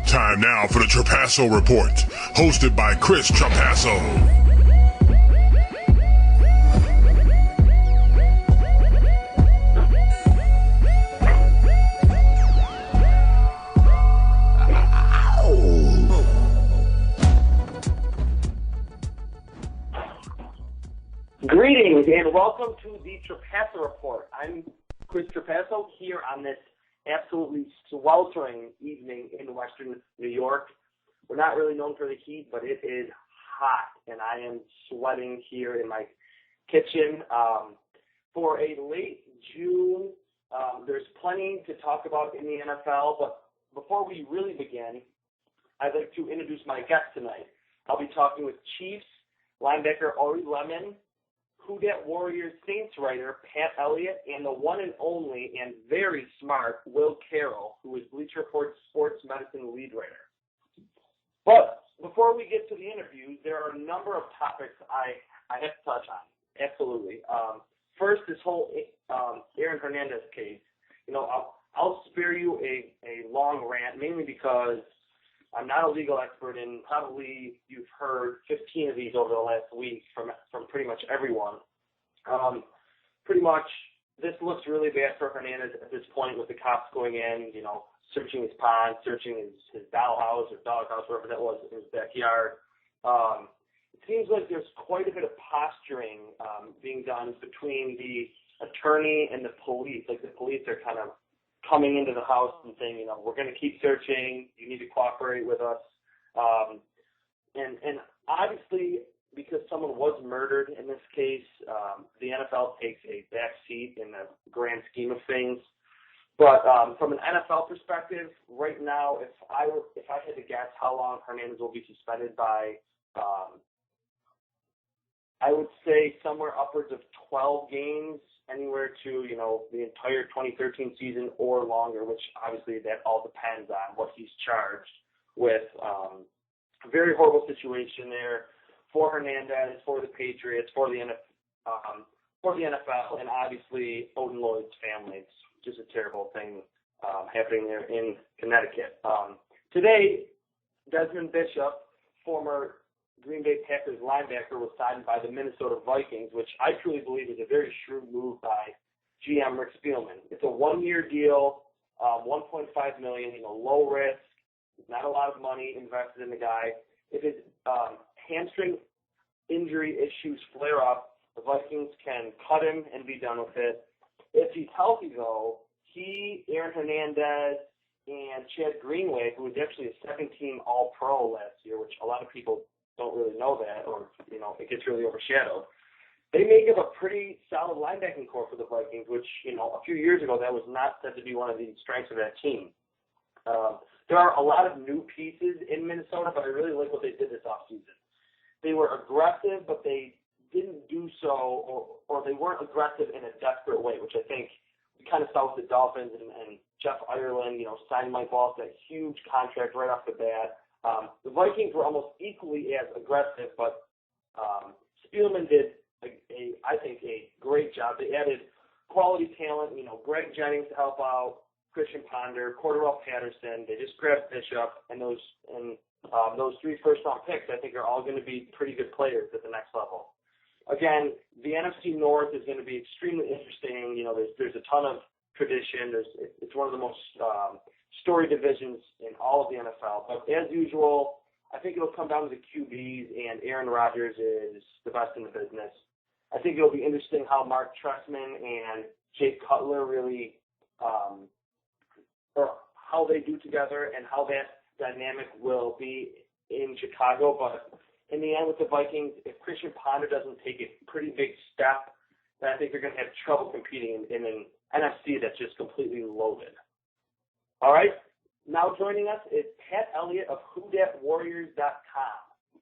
Time now for the Trapasso Report, hosted by Chris Trapasso. Greetings and welcome to the Trapasso Report. I'm Chris Trapasso here on this absolutely sweltering evening in Western New York. We're not really known for the heat, but it is hot, and I am sweating here in my kitchen. For a late June, there's plenty to talk about in the NFL, but before we really begin, I'd like to introduce my guest tonight. I'll be talking with Chiefs linebacker Orie Lemon, Who Dat Warriors Saints writer Pat Elliot, and the one and only and very smart Will Carroll, who is Bleacher Report's sports medicine lead writer. But before we get to the interviews, there are a number of topics I have to touch on. Absolutely. First, this whole Aaron Hernandez case. I'll spare you a long rant, mainly because I'm not a legal expert, and probably you've heard 15 of these over the last week from pretty much everyone. Pretty much, this looks really bad for Hernandez at this point with the cops going in, searching his pond, searching his dollhouse or doghouse, wherever that was in his backyard. It seems like there's quite a bit of posturing being done between the attorney and the police. Like the police are kind of coming into the house and saying, we're going to keep searching. You need to cooperate with us. And obviously, because someone was murdered in this case, the NFL takes a back seat in the grand scheme of things. But from an NFL perspective, right now, if I had to guess how long Hernandez will be suspended by, I would say somewhere upwards of 12 games, anywhere to, the entire 2013 season or longer, which obviously that all depends on what he's charged with. A very horrible situation there for Hernandez, for the Patriots, for the NFL, and obviously Odin Lloyd's family. It's just a terrible thing happening there in Connecticut. Today, Desmond Bishop, former Green Bay Packers linebacker, was signed by the Minnesota Vikings, which I truly believe is a very shrewd move by GM Rick Spielman. It's a one-year deal, $1.5 million, low risk, not a lot of money invested in the guy. If his hamstring injury issues flare up, the Vikings can cut him and be done with it. If he's healthy, though, Aaron Hernandez, and Chad Greenway, who was actually a second-team All-Pro last year, which a lot of people don't really know that, or, it gets really overshadowed. They make up a pretty solid linebacking core for the Vikings, which, a few years ago, that was not said to be one of the strengths of that team. There are a lot of new pieces in Minnesota, but I really like what they did this offseason. They were aggressive, but they didn't do so, or they weren't aggressive in a desperate way, which I think we kind of saw with the Dolphins and Jeff Ireland, signed Mike Wallace that huge contract right off the bat. The Vikings were almost equally as aggressive, but Spielman did, I think, a great job. They added quality talent, Greg Jennings to help out, Christian Ponder, Cordarrelle Patterson. They just grabbed Bishop, and those three first-round picks, I think, are all going to be pretty good players at the next level. Again, the NFC North is going to be extremely interesting. There's a ton of tradition. It's one of the most story divisions in all of the NFL. But as usual, I think it'll come down to the QBs, and Aaron Rodgers is the best in the business. I think it'll be interesting how Mark Trestman and Jake Cutler really, or how they do together and how that dynamic will be in Chicago. But in the end with the Vikings, if Christian Ponder doesn't take a pretty big step, then I think they're going to have trouble competing in an NFC that's just completely loaded. All right, now joining us is Pat Elliot of WhoDatWarriors.com.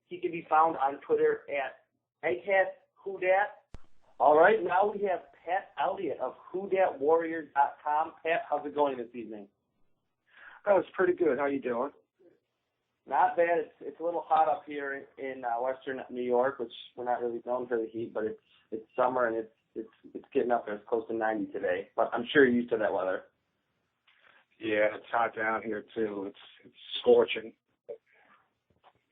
He can be found on Twitter at @WhoDat. All right, now we have Pat Elliot of WhoDatWarriors.com. Pat, how's it going this evening? Oh, it's pretty good. How you doing? Not bad. It's a little hot up here in Western New York, which we're not really known for the heat, but it's summer and it's getting up there. It's close to 90 today, but I'm sure you're used to that weather. Yeah, it's hot down here too. It's fortune.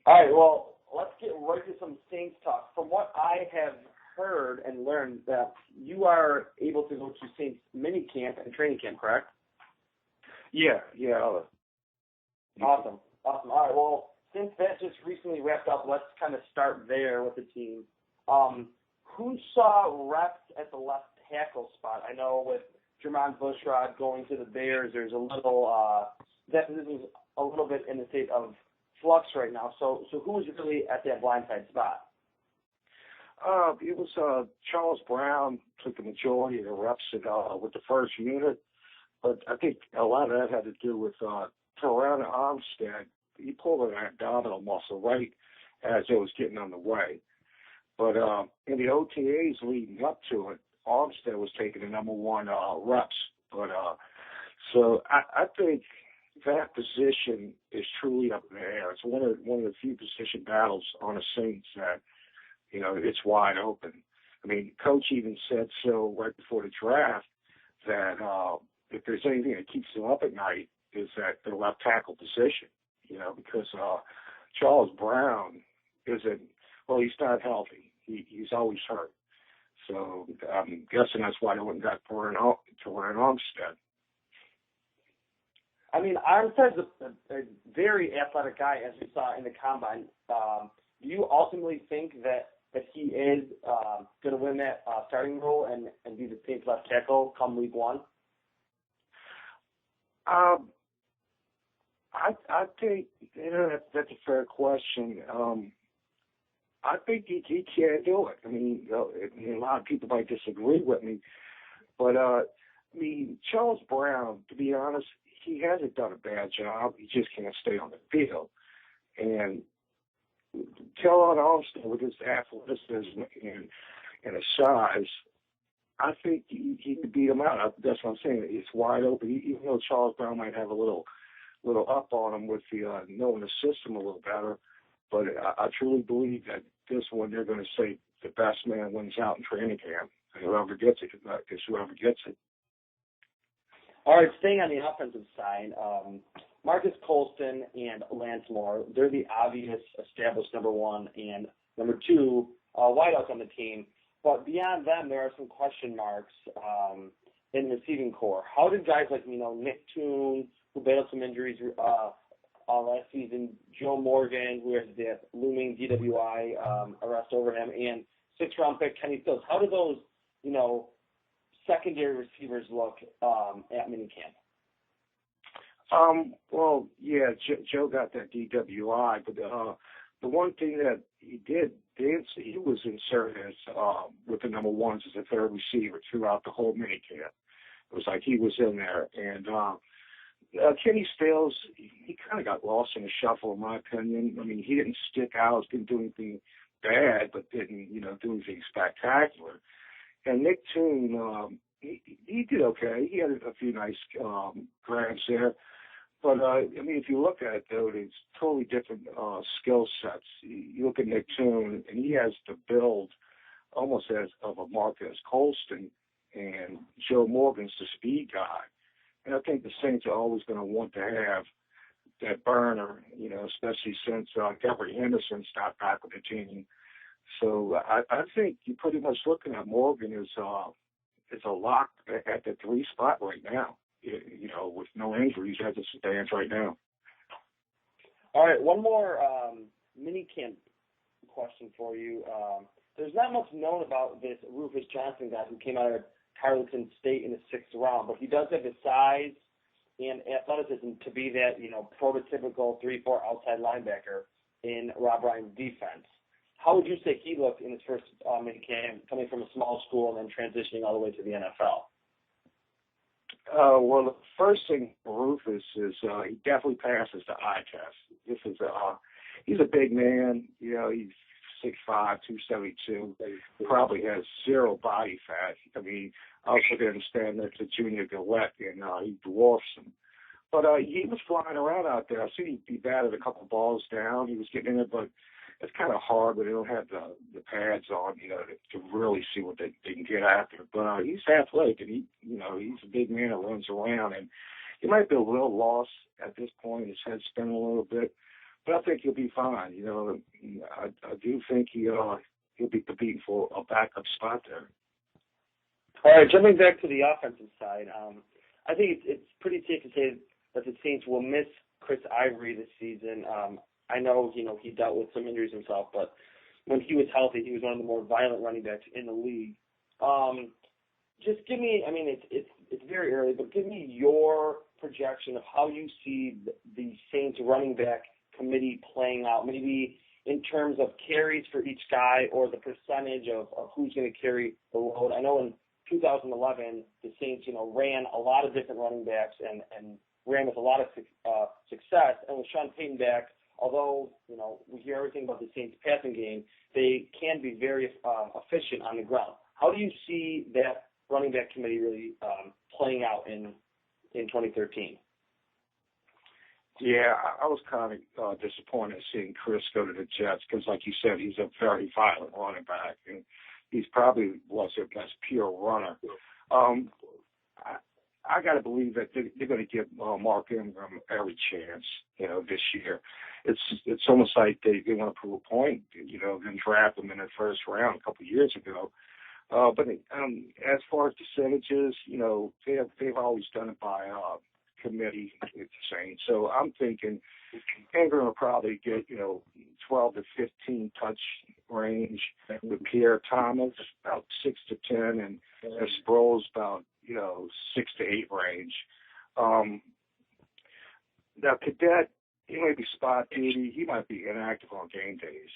All right, well, let's get right to some Saints talk. From what I have heard and learned, that you are able to go to Saints mini camp and training camp, correct? Yeah. Awesome. All right, well, since that just recently wrapped up, let's kind of start there with the team. Who saw reps at the left tackle spot? I know with Jermon Bushrod going to the Bears, there's a little that position is a little bit in the state of flux right now. So who was really at that blindside spot? It was Charles Brown took the majority of the reps with the first unit, but I think a lot of that had to do with Terran Armstead. He pulled an abdominal muscle right as it was getting on the way. But in the OTAs leading up to it, Armstead was taking the number one reps. But so I think that position is truly up in the air. It's one of the few position battles on the Saints that, you know, it's wide open. I mean, Coach even said so right before the draft that if there's anything that keeps them up at night is that the left tackle position, you know, because Charles Brown isn't, well, he's not healthy. He's always hurt. So I'm guessing that's why they went and got Terran Armstead. I mean, Armstead's a very athletic guy, as we saw in the combine. Do you ultimately think that he is going to win that starting role and be the Saints left tackle come week one? I think that's a fair question. I think he can do it. I mean, a lot of people might disagree with me, but I mean, Charles Brown, to be honest, he hasn't done a bad job. He just can't stay on the field. And Terran Armstead, with his athleticism and his size, I think he could beat him out. That's what I'm saying. It's wide open. Even though Charles Brown might have a little up on him with the knowing the system a little better, but I truly believe that this one they're going to say the best man wins out in training camp. And whoever gets it is whoever gets it. All right, staying on the offensive side, Marcus Colston and Lance Moore, they're the obvious established number one and number two wideouts on the team. But beyond them, there are some question marks in the receiving core. How did guys like, Nick Toon, who battled some injuries last season, Joe Morgan, who has the looming DWI arrest over him, and sixth-round pick Kenny Stills, how do those, secondary receivers look at minicamp? Well, yeah, Joe got that DWI, but the one thing that he did he was inserted as with the number ones as a third receiver throughout the whole minicamp. It was like he was in there, and Kenny Stills, he kind of got lost in the shuffle, in my opinion. I mean, he didn't stick out, didn't do anything bad, but didn't, do anything spectacular. And Nick Toon, he did okay. He had a few nice grabs there. But, if you look at it, though, it's totally different skill sets. You look at Nick Toon, and he has the build almost as of a Marcus Colston, and Joe Morgan's the speed guy. And I think the Saints are always going to want to have that burner, especially since Gary Henderson stopped back with the team. So I think you're pretty much looking at Morgan as a lock at the 3 spot right now, with no injuries as it stands right now. All right, one more mini camp question for you. There's not much known about this Rufus Johnson guy who came out of Carleton State in the 6th round, but he does have the size and athleticism to be that, prototypical 3-4 outside linebacker in Rob Ryan's defense. How would you say he looked in his first minicamp, coming from a small school and then transitioning all the way to the NFL? Well, the first thing for Rufus is he definitely passes the eye test. This is he's a big man. He's 6'5", 272. Probably has 0 body fat. I mean, I also didn't stand next to Junior Gillette, and he dwarfs him. But he was flying around out there. I see he batted a couple balls down. He was getting in it, but it's kind of hard when they don't have the pads on, to really see what they can get after. But he's athletic, and he's a big man that runs around, and he might be a little lost at this point. His head's spinning a little bit, but I think he'll be fine. You know, I do think he'll be competing for a backup spot there. All right, jumping back to the offensive side, I think it's pretty safe to say that the Saints will miss Chris Ivory this season. I know, he dealt with some injuries himself, but when he was healthy, he was one of the more violent running backs in the league. Just give me, it's very early, but give me your projection of how you see the Saints running back committee playing out, maybe in terms of carries for each guy or the percentage of who's going to carry the load. I know in 2011, the Saints, ran a lot of different running backs and ran with a lot of success. And with Sean Payton back, although, we hear everything about the Saints passing game, they can be very efficient on the ground. How do you see that running back committee really playing out in 2013? Yeah, I was kind of disappointed seeing Chris go to the Jets because, like you said, he's a very violent running back, and he's probably was their best pure runner. I got to believe that they're going to give Mark Ingram every chance, this year. It's almost like they want to prove a point, then draft him in the first round a couple of years ago. But as far as percentages, they've always done it by committee, it's the same. So I'm thinking Ingram will probably get, 12 to 15 touch range, with Pierre Thomas about 6 to 10, and Sproles about, 6 to 8 range. Now, Cadet, he might be spot duty. He might be inactive on game days,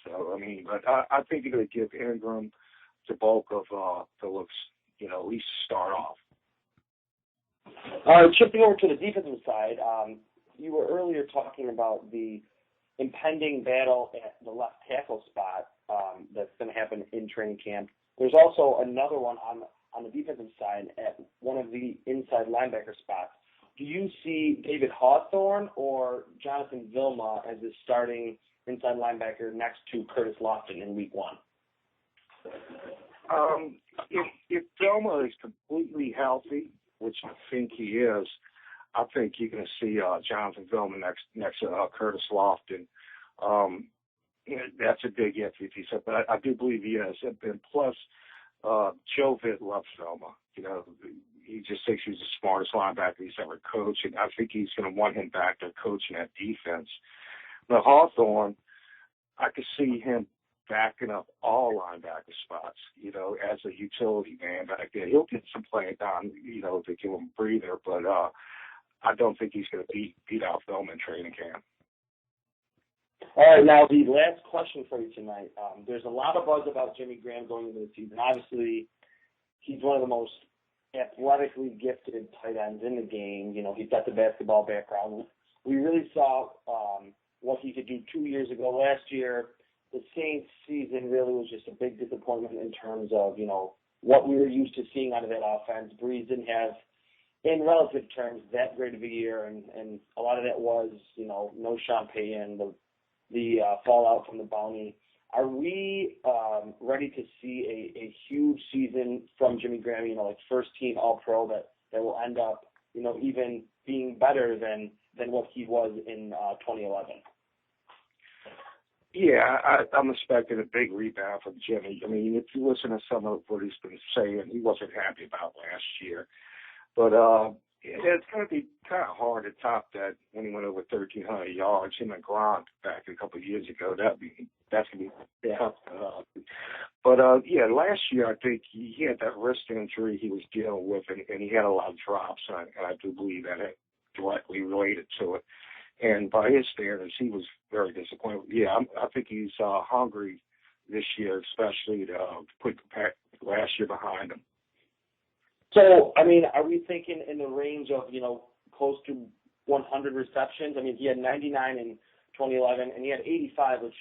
So, but I think you're going to give Ingram the bulk of the looks, at least start off. Shifting over to the defensive side, you were earlier talking about the impending battle at the left tackle spot that's going to happen in training camp. There's also another one on the defensive side at one of the inside linebacker spots. Do you see David Hawthorne or Jonathan Vilma as the starting inside linebacker next to Curtis Lofton in Week 1? If Vilma is completely healthy, which I think he is, I think you're going to see Jonathan Vilma next to Curtis Lofton. That's a big if he said, but I do believe he is. And plus, Joe Vitt loves Vilma. He just thinks he's the smartest linebacker he's ever coached, and I think he's going to want him back there coaching that defense. Now, Hawthorne, I could see him backing up all linebacker spots, as a utility man back there. He'll get some playing time, to give him a breather, but I don't think he's going to beat out Velma in training camp. All right, now the last question for you tonight. There's a lot of buzz about Jimmy Graham going into the season. Obviously, he's one of the most athletically gifted tight ends in the game. He's got the basketball background. We really saw what he could do 2 years ago. Last year, the Saints season really was just a big disappointment in terms of, what we were used to seeing out of that offense. Breeze didn't have, in relative terms, that great of a year, and a lot of that was, no Sean Payton, the fallout from the bounty. Are we ready to see a huge season from Jimmy Graham, like first team All-Pro that will end up, even being better than what he was in 2011? Yeah, I'm expecting a big rebound from Jimmy. If you listen to some of what he's been saying, he wasn't happy about last year. But it's going to be kind of hard to top that when he went over 1,300 yards. Him and Gronk back a couple of years ago, that's going to be tough. But last year I think he had that wrist injury he was dealing with, and he had a lot of drops, and I do believe that it directly related to it. And by his standards, he was very disappointed. Yeah, I think he's hungry this year, especially to put last year behind him. So, are we thinking in the range of, close to 100 receptions? He had 99 in 2011, and he had 85, which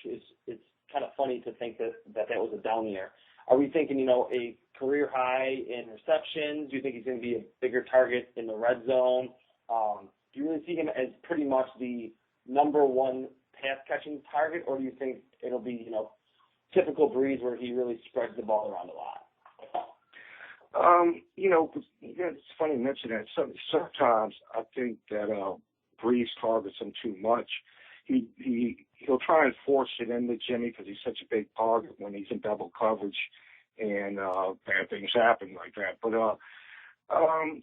it's kind of funny to think that was a down year. Are we thinking, a career high in receptions? Do you think he's going to be a bigger target in the red zone? Do you really see him as pretty much the number one pass-catching target, or do you think it'll be, typical Breeze where he really spreads the ball around a lot? It's funny you mention that. Sometimes I think that Breeze targets him too much. He'll try and force it into Jimmy because he's such a big target when he's in double coverage, and bad things happen like that. But but I'm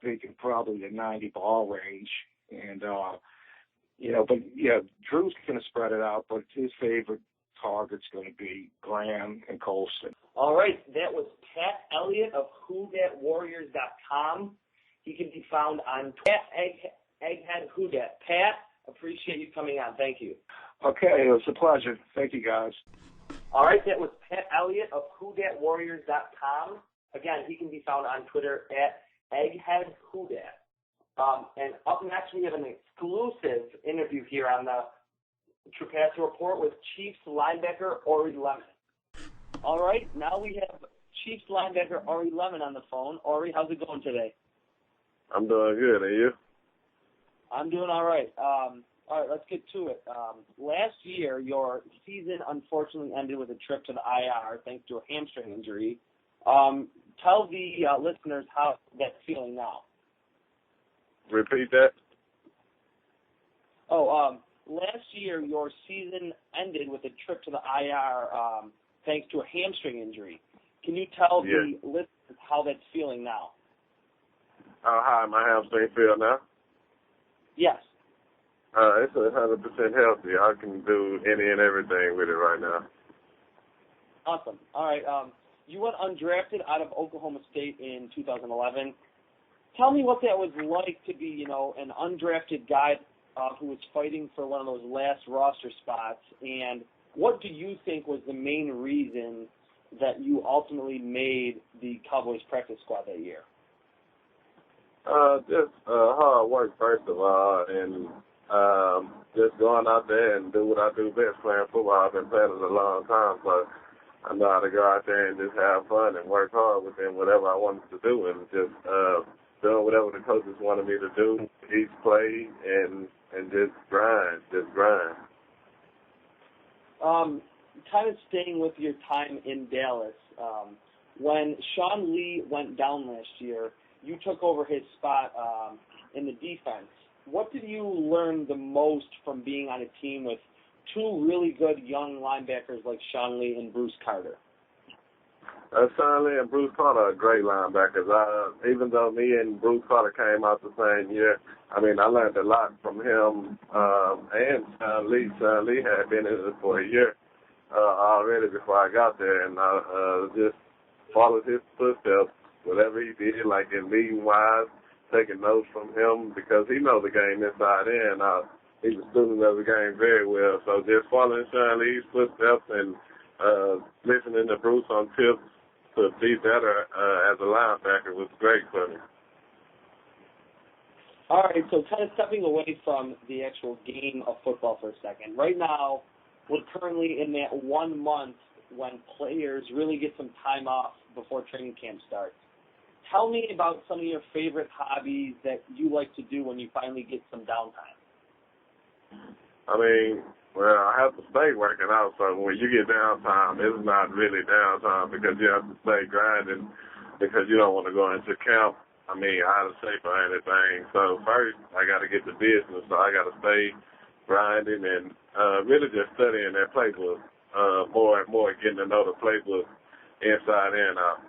thinking probably the 90 ball range, and Drew's going to spread it out, but his favorite target's going to be Graham and Colston. All right, that was Pat Elliot of WhoDatWarriors.com. He can be found on Egghead Whodat. Pat, appreciate you coming on. Thank you. Okay, it was a pleasure. Thank you, guys. All right, that was Pat Elliot of WhoDatWarriors.com. Again, he can be found on Twitter at Egghead Whodat. And up next, we have an exclusive interview here on the Trapasso Report with Chiefs linebacker Orie Lemon. All right, now we have Chiefs linebacker Orie Lemon on the phone. Orie, how's it going today? I'm doing good, and you? I'm doing all right. All right, let's get to it. Last year, your season unfortunately ended with a trip to the IR thanks to a hamstring injury. Tell the listeners how that's feeling now. Repeat that. Last year, your season ended with a trip to the IR thanks to a hamstring injury. Can you tell the listeners how that's feeling now? How my hamstring feel now? Yes. It's 100% healthy. I can do any and everything with it right now. Awesome. All right. You went undrafted out of Oklahoma State in 2011. Tell me what that was like to be, an undrafted guy who was fighting for one of those last roster spots, and what do you think was the main reason that you ultimately made the Cowboys practice squad that year? Just hard work, first of all, and just going out there and do what I do best, playing football. I've been playing it a long time, so I know how to go out there and just have fun and work hard within whatever I wanted to do, and just doing whatever the coaches wanted me to do each play, and just grind. Kind of staying with your time in Dallas, when Sean Lee went down last year, you took over his spot in the defense. What did you learn the most from being on a team with two really good young linebackers like Sean Lee and Bruce Carter? Sean Lee and Bruce Carter are great linebackers. Even though me and Bruce Carter came out the same year, I learned a lot from him and Sean Lee. Sean Lee had been in it for a year already before I got there, and I just followed his footsteps, whatever he did, like in meeting-wise, taking notes from him because he knows the game inside and out. He's a student of the game very well. So just following Sean Lee's footsteps and listening to Bruce on tips to be better as a linebacker was great for me. All right, so kind of stepping away from the actual game of football for a second. Right now, we're currently in that 1 month when players really get some time off before training camp starts. Tell me about some of your favorite hobbies that you like to do when you finally get some downtime. I have to stay working out, so when you get downtime, it's not really downtime because you have to stay grinding because you don't want to go into camp, out of shape or anything. So first, I got to get the business, so I got to stay grinding and really just studying that playbook more and more, getting to know the playbook inside and out.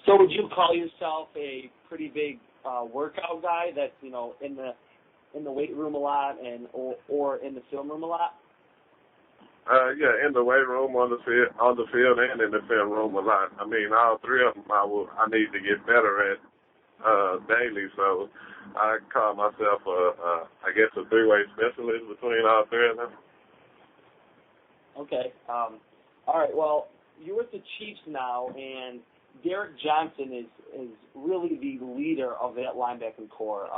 So would you call yourself a pretty big workout guy that's, in the weight room a lot and or in the film room a lot? In the weight room, on the field, and in the film room a lot. All three of them I need to get better at daily. So I call myself a three-way specialist between all three of them. Okay. All right. Well, you're with the Chiefs now, and Derek Johnson is really the leader of that linebacking core.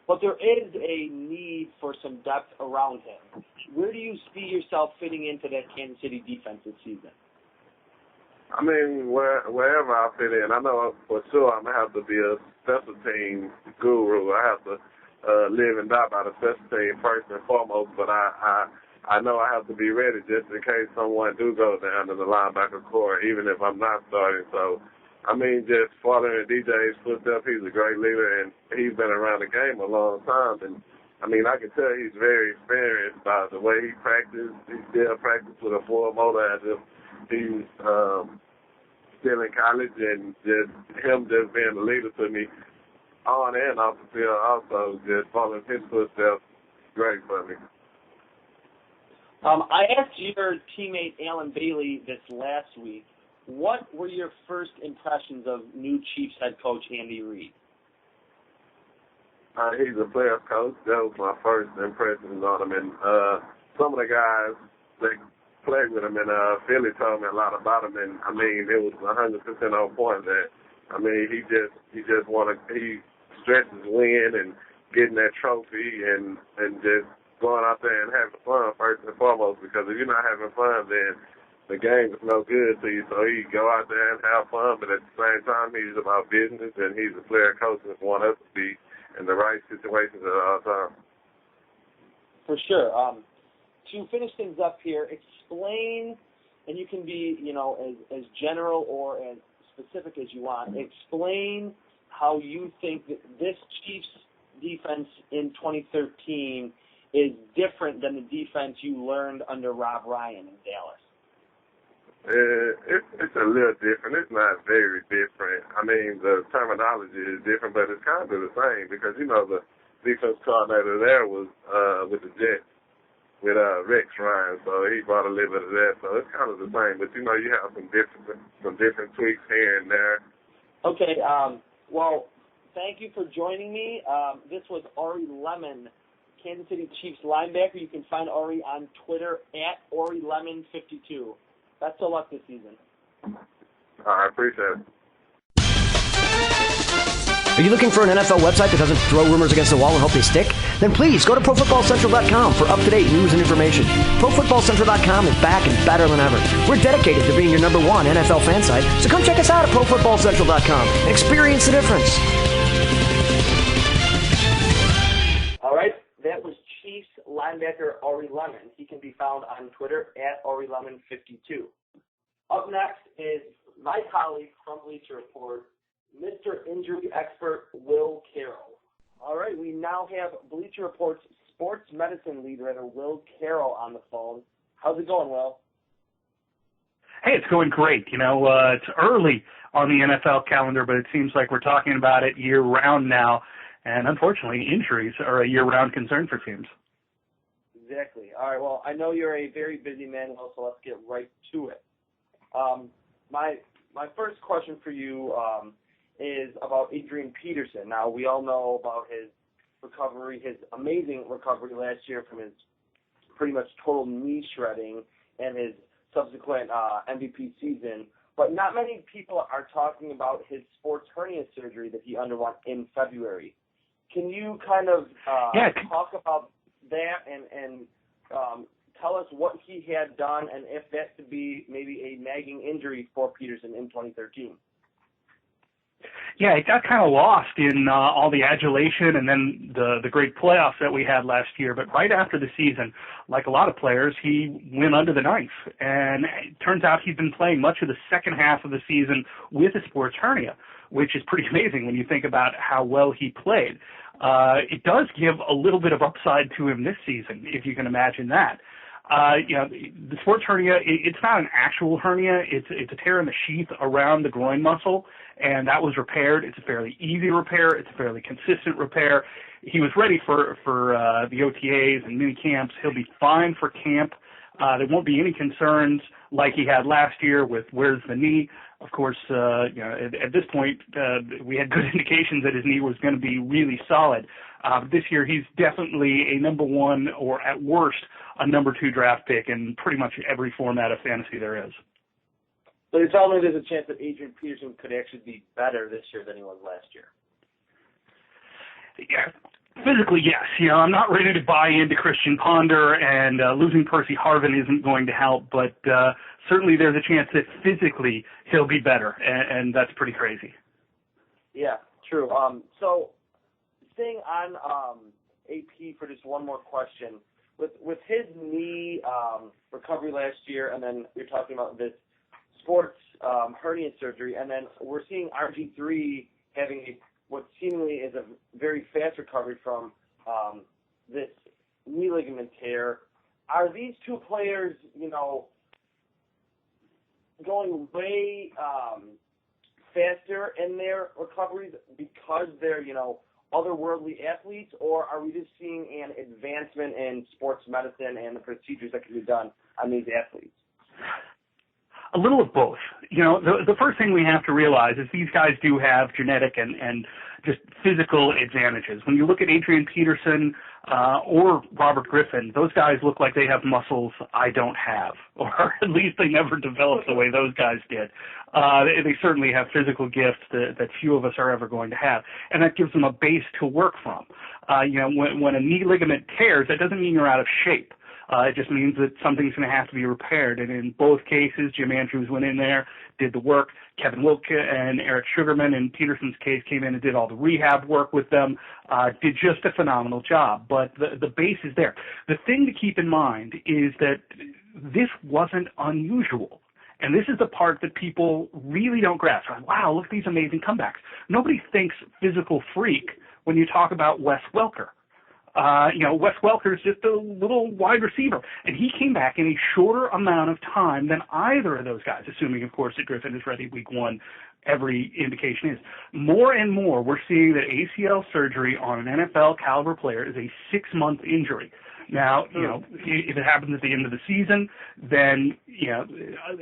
But there is a need for some depth around him. Where do you see yourself fitting into that Kansas City defense this season? Wherever I fit in, I know for sure I'm going to have to be a special team guru. I have to live and die by the special team first and foremost, but I I know I have to be ready just in case someone do go down in the linebacker core, even if I'm not starting. So, I mean, just following DJ's footsteps, he's a great leader, and he's been around the game a long time. And, I mean, I can tell he's very experienced by the way he practices. He still practices with a full motor as if he's still in college, and just him just being a leader to me on and off the field also, just following his footsteps, great for me. I asked your teammate Alan Bailey this last week, what were your first impressions of new Chiefs head coach Andy Reid? He's a player's coach. That was my first impressions on him. And some of the guys that played with him in Philly told me a lot about him. And, I mean, it was 100% on point that, I mean, he stresses win and getting that trophy and just going out there and having fun first and foremost, because if you're not having fun, then the game is no good to you. So he go out there and have fun, but at the same time, he's about business, and he's a player coach and want us to be in the right situations at all times. For sure. To finish things up here, explain, and you can be, as general or as specific as you want, explain how you think that this Chiefs defense in 2013 is different than the defense you learned under Rob Ryan in Dallas. It's a little different. It's not very different. I mean, the terminology is different, but it's kind of the same because, the defense coordinator there was with the Jets, with Rex Ryan, so he brought a little bit of that. So it's kind of the same, but, you have some different tweaks here and there. Okay, well, thank you for joining me. This was Orie Lemon, Kansas City Chiefs linebacker. You can find Orie on Twitter at Orie Lemon 52. Best of luck this season. I appreciate it. Are you looking for an NFL website that doesn't throw rumors against the wall and hope they stick? Then please go to ProFootballCentral.com for up-to-date news and information. ProFootballCentral.com is back and better than ever. We're dedicated to being your #1 NFL fan site, so come check us out at ProFootballCentral.com and experience the difference. All right, that was Chiefs linebacker Orie Lemon. He can be found on Twitter at Orie Lemon 52. Up next is my colleague from Bleacher Report, Mr. Injury Expert Will Carroll. All right, we now have Bleacher Report's sports medicine lead writer Will Carroll on the phone. How's it going, Will? Hey, it's going great. It's early on the NFL calendar, but it seems like we're talking about it year-round now. And unfortunately, injuries are a year-round concern for teams. Exactly. All right, well, I know you're a very busy man, Will, so let's get right to it. My first question for you is about Adrian Peterson. Now, we all know about his recovery, his amazing recovery last year from his pretty much total knee shredding and his subsequent MVP season, but not many people are talking about his sports hernia surgery that he underwent in February. Can you kind of talk about that and tell us what he had done and if that could be maybe a nagging injury for Peterson in 2013? Yeah, it got kind of lost in all the adulation and then the great playoffs that we had last year. But right after the season, like a lot of players, he went under the knife. And it turns out he's been playing much of the second half of the season with a sports hernia, which is pretty amazing when you think about how well he played. It does give a little bit of upside to him this season, if you can imagine that. The sports hernia, it's not an actual hernia. It's a tear in the sheath around the groin muscle, and that was repaired. It's a fairly easy repair. It's a fairly consistent repair. He was ready for the OTAs and mini camps. He'll be fine for camp. There won't be any concerns like he had last year with where's the knee. Of course, at this point, we had good indications that his knee was going to be really solid. This year, he's definitely a #1 or at worst a #2 draft pick in pretty much every format of fantasy there is. So you're telling me there's a chance that Adrian Peterson could actually be better this year than he was last year? Yeah, physically, yes. I'm not ready to buy into Christian Ponder, and losing Percy Harvin isn't going to help, but certainly there's a chance that physically he'll be better, and that's pretty crazy. Yeah, true. So staying on AP for just one more question, with his knee recovery last year, and then you're talking about this sports hernia surgery, and then we're seeing RG3 having what seemingly is a very fast recovery from this knee ligament tear. Are these two players, going way faster in their recoveries because they're, otherworldly athletes, or are we just seeing an advancement in sports medicine and the procedures that can be done on these athletes? A little of both. The first thing we have to realize is these guys do have genetic and just physical advantages. When you look at Adrian Peterson or Robert Griffin, those guys look like they have muscles I don't have, or at least they never developed the way those guys did. They certainly have physical gifts that few of us are ever going to have, and that gives them a base to work from. When a knee ligament tears, that doesn't mean you're out of shape. It just means that something's going to have to be repaired. And in both cases, Jim Andrews went in there, did the work. Kevin Wilke and Eric Sugarman, in Peterson's case, came in and did all the rehab work with them, did just a phenomenal job. But the base is there. The thing to keep in mind is that this wasn't unusual. And this is the part that people really don't grasp. Like, wow, look at these amazing comebacks. Nobody thinks physical freak when you talk about Wes Welker. Wes Welker is just a little wide receiver, and he came back in a shorter amount of time than either of those guys, assuming, of course, that Griffin is ready week one. Every indication is. More and more, we're seeing that ACL surgery on an NFL caliber player is a 6-month injury. Now, if it happens at the end of the season, then,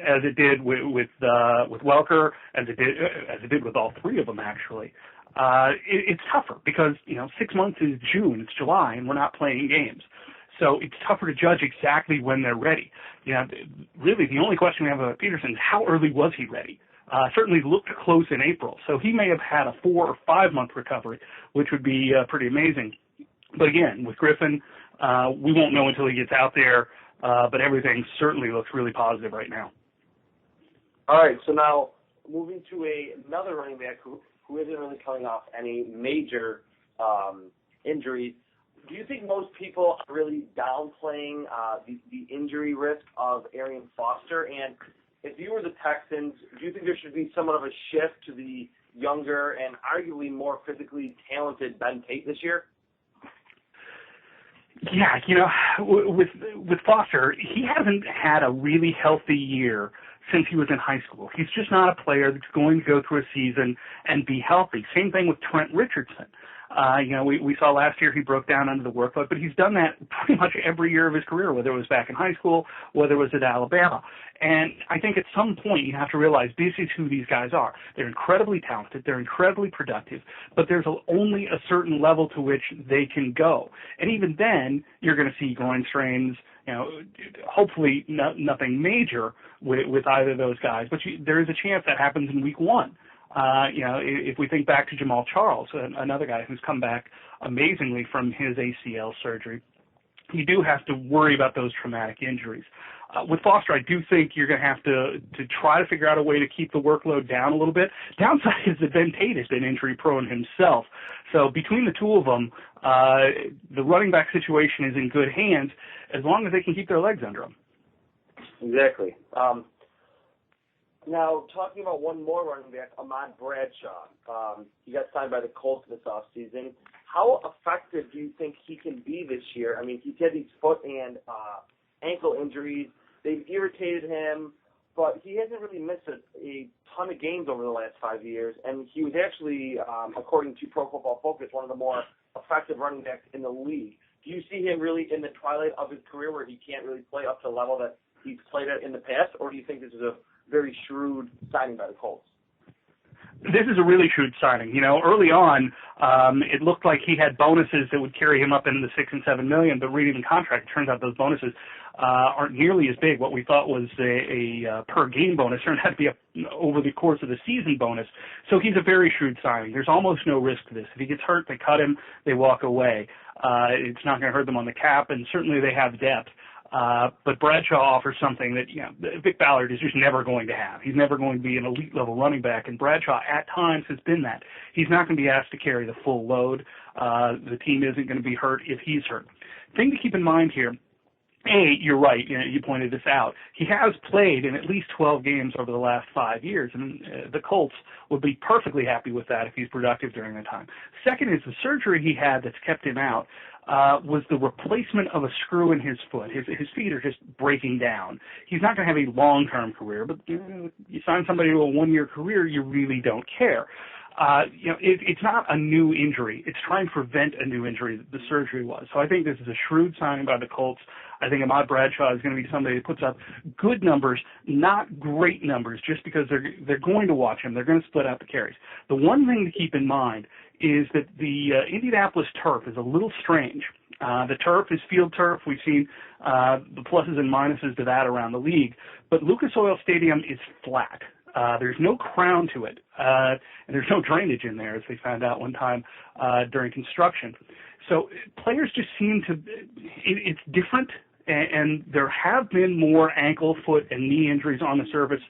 as it did with Welker, as it did with all three of them, actually, it's tougher because, 6 months is June, it's July, and we're not playing games. So it's tougher to judge exactly when they're ready. Really, the only question we have about Peterson is how early was he ready? Certainly looked close in April. So he may have had a 4 or 5 month recovery, which would be pretty amazing. But again, with Griffin, we won't know until he gets out there, but everything certainly looks really positive right now. All right, so now moving to another running back who isn't really coming off any major injuries. Do you think most people are really downplaying the injury risk of Arian Foster? And if you were the Texans, do you think there should be somewhat of a shift to the younger and arguably more physically talented Ben Tate this year? Yeah, with Foster, he hasn't had a really healthy year since he was in high school. He's just not a player that's going to go through a season and be healthy. Same thing with Trent Richardson. We saw last year he broke down under the workload, but he's done that pretty much every year of his career, whether it was back in high school, whether it was at Alabama. And I think at some point you have to realize this is who these guys are. They're incredibly talented, they're incredibly productive, but there's only a certain level to which they can go. And even then, you're going to see groin strains, hopefully nothing major with either of those guys, but there is a chance that happens in week one. If we think back to Jamal Charles, another guy who's come back amazingly from his ACL surgery, you do have to worry about those traumatic injuries. With Foster, I do think you're going to have to try to figure out a way to keep the workload down a little bit. Downside is that Ben Tate has been injury prone himself. So between the two of them, the running back situation is in good hands as long as they can keep their legs under them. Exactly. Now, talking about one more running back, Ahmad Bradshaw. He got signed by the Colts this offseason. How effective do you think he can be this year? I mean, he's had these foot and ankle injuries. They've irritated him, but he hasn't really missed a ton of games over the last 5 years, and he was actually, according to Pro Football Focus, one of the more effective running backs in the league. Do you see him really in the twilight of his career where he can't really play up to the level that he's played at in the past, or do you think this is a very shrewd signing by the Colts? This is a really shrewd signing. Early on, it looked like he had bonuses that would carry him up into the $6 and $7 million, but reading the contract, it turns out those bonuses aren't nearly as big. What we thought was a per game bonus turned out to be over the course of the season bonus. So he's a very shrewd signing. There's almost no risk to this. If he gets hurt, they cut him, they walk away. It's not going to hurt them on the cap, and certainly they have depth. But Bradshaw offers something that, Vic Ballard is just never going to have. He's never going to be an elite level running back, and Bradshaw at times has been that. He's not going to be asked to carry the full load. The team isn't going to be hurt if he's hurt. Thing to keep in mind here, you're right, you pointed this out. He has played in at least 12 games over the last 5 years, and the Colts would be perfectly happy with that if he's productive during that time. Second is the surgery he had that's kept him out was the replacement of a screw in his foot. His feet are just breaking down. He's not going to have a long-term career, but you sign somebody to a one-year career, you really don't care. It's not a new injury. It's trying to prevent a new injury that the surgery was. So I think this is a shrewd signing by the Colts. I think Ahmad Bradshaw is going to be somebody that puts up good numbers, not great numbers, just because they're going to watch him. They're going to split out the carries. The one thing to keep in mind is that the Indianapolis turf is a little strange. The turf is field turf. We've seen the pluses and minuses to that around the league. But Lucas Oil Stadium is flat. There's no crown to it, and there's no drainage in there, as they found out one time during construction. So players just seem to, it's different, and there have been more ankle, foot, and knee injuries on the surface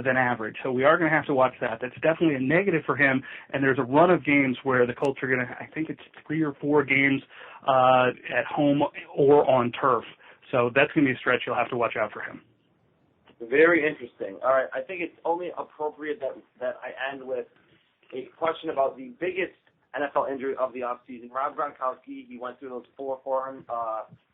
than average. So we are going to have to watch that. That's definitely a negative for him, and there's a run of games where the Colts are going to, I think it's 3 or 4 games at home or on turf. So that's going to be a stretch you'll have to watch out for him. Very interesting. All right, I think it's only appropriate that I end with a question about the biggest NFL injury of the offseason. Rob Gronkowski, he went through those 4 forearm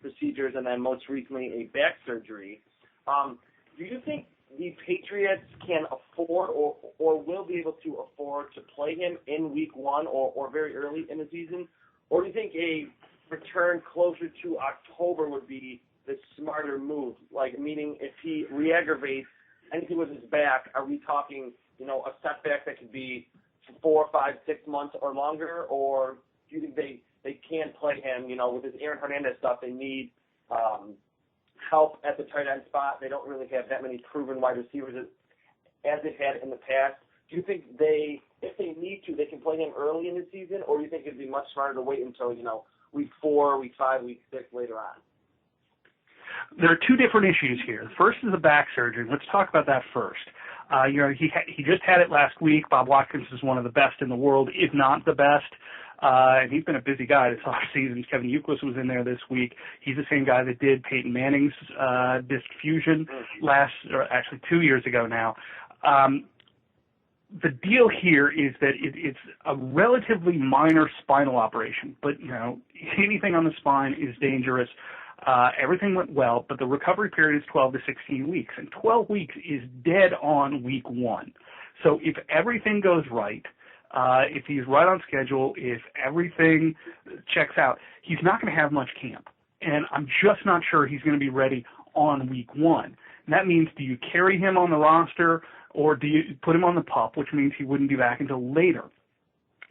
procedures and then most recently a back surgery. Do you think the Patriots can afford or will be able to afford to play him in week 1 or very early in the season? Or do you think a return closer to October would be the smarter move? Like, meaning if he re-aggravates anything with his back, are we talking, a setback that could be 4, 5, 6 months or longer? Or do you think they can't play him, with this Aaron Hernandez stuff? They need help at the tight end spot. They don't really have that many proven wide receivers as they've had in the past. Do you think if they need to, they can play him early in the season? Or do you think it'd be much smarter to wait until, week 4, week 5, week 6 later on? There are 2 different issues here. The first is the back surgery. Let's talk about that first. He just had it last week. Bob Watkins is one of the best in the world, if not the best. And he's been a busy guy this offseason. Kevin Euclid was in there this week. He's the same guy that did Peyton Manning's disc fusion 2 years ago now. The deal here is that it's a relatively minor spinal operation, but anything on the spine is dangerous. Everything went well, but the recovery period is 12 to 16 weeks, and 12 weeks is dead on week 1. So if everything goes right, if he's right on schedule, if everything checks out, he's not going to have much camp. And I'm just not sure he's going to be ready on week 1. And that means, do you carry him on the roster, or do you put him on the PUP, which means he wouldn't be back until later?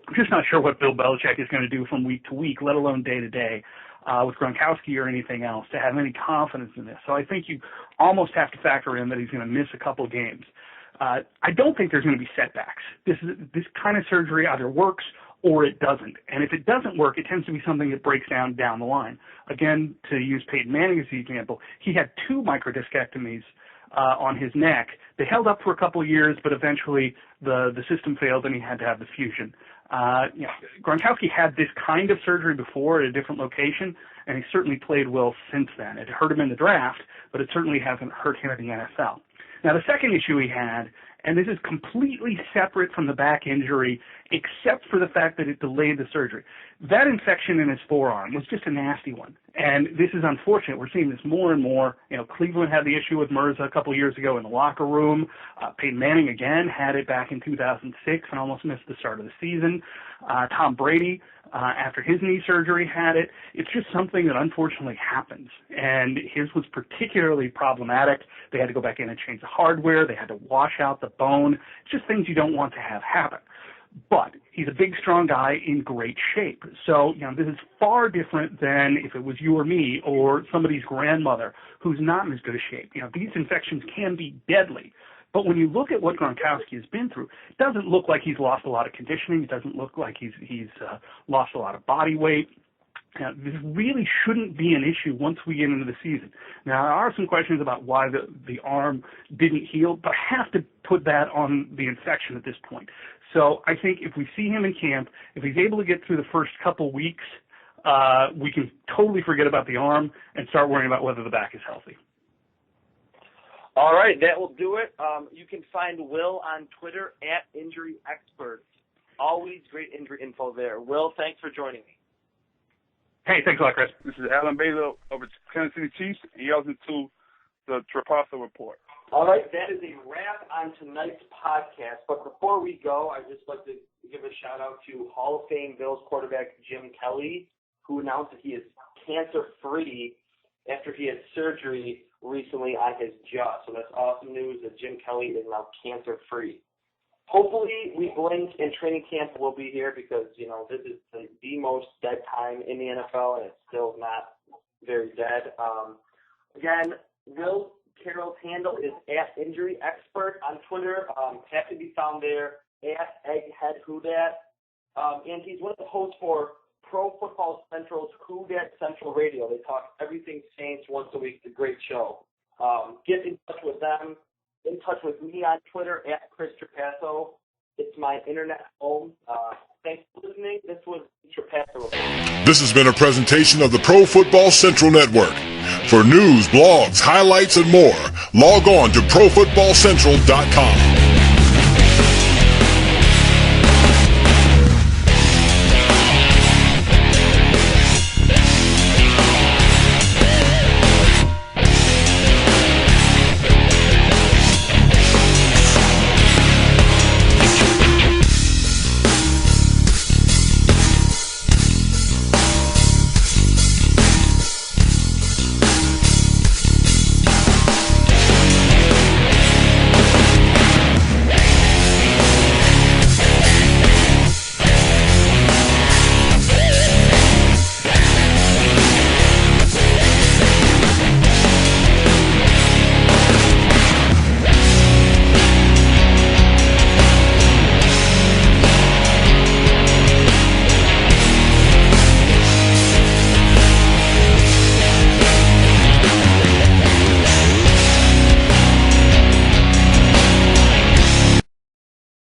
I'm just not sure what Bill Belichick is going to do from week to week, let alone day to day, with Gronkowski or anything else, to have any confidence in this. So I think you almost have to factor in that he's going to miss a couple games. I don't think there's going to be setbacks. This kind of surgery either works or it doesn't. And if it doesn't work, it tends to be something that breaks down the line. Again, to use Peyton Manning as the example, he had 2 microdiscectomies on his neck. They held up for a couple of years, but eventually the system failed and he had to have the fusion. Gronkowski had this kind of surgery before at a different location, and he certainly played well since then. It hurt him in the draft, but it certainly hasn't hurt him in the NFL. Now, the second issue he had, and this is completely separate from the back injury, except for the fact that it delayed the surgery. That infection in his forearm was just a nasty one. And this is unfortunate. We're seeing this more and more. Cleveland had the issue with Mirza a couple of years ago in the locker room. Peyton Manning, again, had it back in 2006 and almost missed the start of the season. Tom Brady, after his knee surgery, had it. It's just something that unfortunately happens. And his was particularly problematic. They had to go back in and change the hardware. They had to wash out the bone. It's just things you don't want to have happen. But he's a big, strong guy in great shape. So, this is far different than if it was you or me or somebody's grandmother who's not in as good a shape. These infections can be deadly. But when you look at what Gronkowski has been through, it doesn't look like he's lost a lot of conditioning. It doesn't look like he's lost a lot of body weight. This really shouldn't be an issue once we get into the season. Now, there are some questions about why the arm didn't heal, but I have to put that on the infection at this point. So I think if we see him in camp, if he's able to get through the first couple weeks, we can totally forget about the arm and start worrying about whether the back is healthy. All right, that will do it. You can find Will on Twitter @InjuryExperts. Always great injury info there. Will, thanks for joining me. Hey, thanks a lot, Chris. This is Alan Baylor over Kansas City Chiefs, and you're listening to the Trapasso Report. All right, that is a wrap on tonight's podcast. But before we go, I'd just like to give a shout-out to Hall of Fame Bills quarterback Jim Kelly, who announced that he is cancer-free after he had surgery recently on his jaw. So that's awesome news that Jim Kelly is now cancer-free. Hopefully, we blink and training camp will be here because, this is the most dead time in the NFL, and it's still not very dead. Again, Will Carroll's handle is @InjuryExpert on Twitter. Have to be found there, @EggheadWhoDat. And he's one of the hosts for Pro Football Central's Who Dat Central Radio. They talk everything Saints once a week. It's a great show. Get in touch with them. In touch with me on Twitter @Chris Trapasso. It's my internet home. Thanks for listening. This was Trapasso Report. This has been a presentation of the Pro Football Central Network. For news, blogs, highlights, and more, log on to ProFootballCentral.com.